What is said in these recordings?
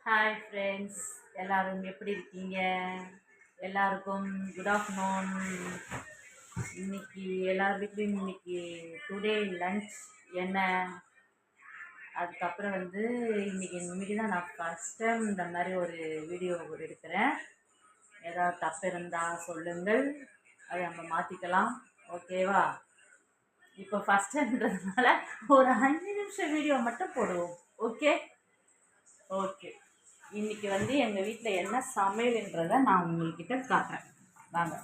Hi friends, எல்லாரும் எப்படி இருக்கீங்க? எல்லாருக்கும் குட் ஆஃப்டர்நூன். இன்னைக்கு எல்லார் வீட்லேயும் இன்னைக்கு டுடே லன்ச் என்ன? அதுக்கப்புறம் இன்னைக்கு தான் நான் ஃபஸ்ட் டைம் இந்த மாதிரி ஒரு வீடியோ எடுக்கிறேன். ஏதாவது தப்பு இருந்தால் சொல்லுங்கள், அதை நம்ம மாற்றிக்கலாம். ஓகேவா? இப்போ ஃபஸ்ட் டைம்ன்றதுனால ஒரு 5 நிமிஷம் வீடியோ மட்டும் போடுவோம். ஓகே ஓகே இன்னைக்கு எங்கள் வீட்டில் என்ன சமையல்ன்றதை நான் உங்கள்கிட்ட காட்டுறேன். வாங்க.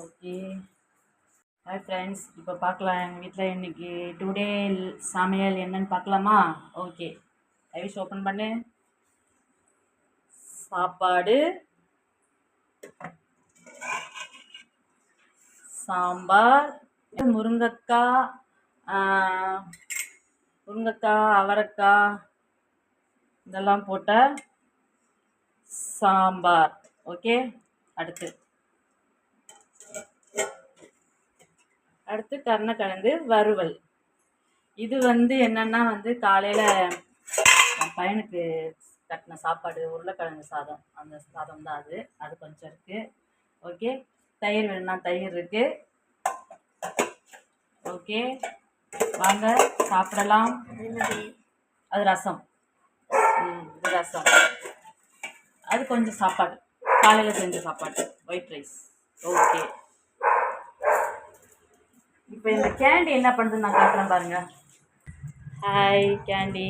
ஓகே ஹாய் ஃப்ரெண்ட்ஸ், இப்போ பார்க்கலாம் எங்கள் வீட்டில் இன்னைக்கு டுடே சமையல் என்னன்னு பார்க்கலாமா? ஓகே, ஐவிஸ் ஓப்பன் பண்ணு. சாப்பாடு, சாம்பார், முருங்கைக்காய், அவரைக்காய் இதெல்லாம் போட்ட சாம்பார். ஓகே, அடுத்து கருணக்கிழங்கு வறுவல். இது என்னன்னா காலையில் என் பையனுக்கு கட்டின சாப்பாடு, உருளைக்கிழங்கு சாதம். அந்த சாதம் தான் அது கொஞ்சம் இருக்குது. ஓகே, தயிர் வேணும்னா தயிர் இருக்குது. ஓகே, வாங்க சாப்பிடலாம். அது ரசம். இது ரசம். அது கொஞ்சம் சாப்பாடு, காலையில் செஞ்ச சாப்பாடு, ஒயிட் ரைஸ். ஓகே, இப்போ இந்த கேண்டி என்ன பண்ணுறது நான் காட்டுறேன் பாருங்க. Hi candy.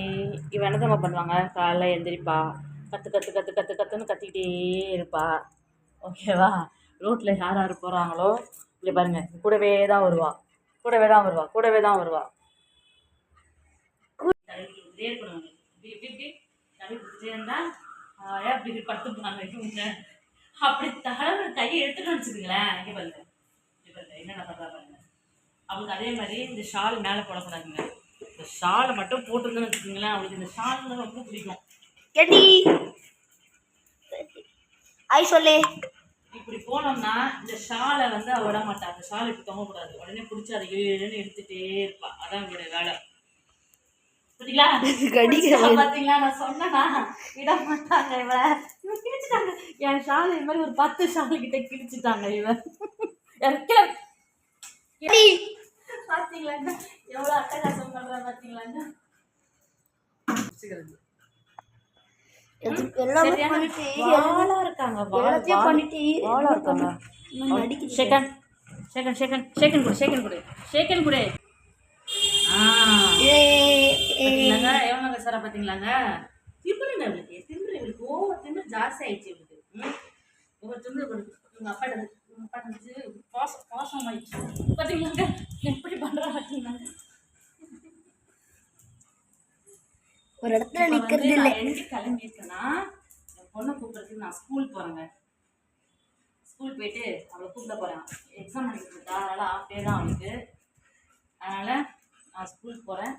இவன் என்ன தான் பண்ணுவாங்க, காலைல எழுந்திரிப்பா, கத்துன்னு கத்திக்கிட்டே இருப்பா. ஓகேவா? ரோட்டில் யார் யார் போகிறாங்களோ இங்கே பாருங்கள், கூடவே தான் வருவா. இப்படி படுத்துப்பாங்க இவங்க. அப்படி தகவல் கையை எடுத்துட்டு வச்சுக்கங்களேன். இங்கே பாருங்க என்னென்ன பண்ணுறா பாருங்க. அவங்களுக்கு அதே மாதிரி இந்த ஷால் மேலே போடக்கூடாதுங்க. இந்த ஷாலை மட்டும் போட்டுருந்தோன்னு வச்சுக்கோங்களேன், அவளுக்கு இந்த ஷால் ரொம்ப பிடிக்கும். கேட்டி ஐ சொல்லு. இப்படி போனோம்னா இந்த ஷாலை அவ விட மாட்டாள். அந்த ஷால் இப்படி தொங்கக்கூடாது. உடனே பிடிச்சி அதை எடுத்துகிட்டே இருப்பாள். அதான் உங்களுடைய வேலை. பார்த்தீங்களா? நான் சொன்னேன்னா விட மாட்டாங்க. இவன் கிழிச்சிட்டாங்க என் ஷால். இது மாதிரி ஒரு 10 ஷால் கிட்ட கிழிச்சிட்டாங்க இவன். பார்த்தீங்களாங்க எவ்வளோ அட்டகாசம் பண்ணுறா? பார்த்தீங்களாங்க பாத்தீங்களாங்க. திமிரு ஓவர் திமிரு ஜாஸ்தி ஆயிடுச்சு இவளுக்கு. ஒவ்வொரு திமிரு அப்பா பாசம் ஆயிடுச்சு. பாத்தீங்களாங்க எப்படி பண்றா? பாத்தீங்களாங்க ஒரு இடத்துல நிக்கிறது இல்லை. எங்க கிளம்பி இருக்கேன்னா என் பொண்ணை கூப்பிட்றதுக்கு நான் ஸ்கூல் போறேங்க. ஸ்கூல் போயிட்டு அவளை கூப்பிட போறேன். எக்ஸாம் பண்ணிட்டு இருக்கா, அதனால ஆஃப் டே தான் அவளுக்கு. அதனால நான் ஸ்கூல் போறேன்.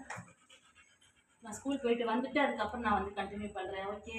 நான் ஸ்கூல் போயிட்டு வந்துட்டு அதுக்கப்புறம் நான் கண்டினியூ பண்றேன். ஓகே.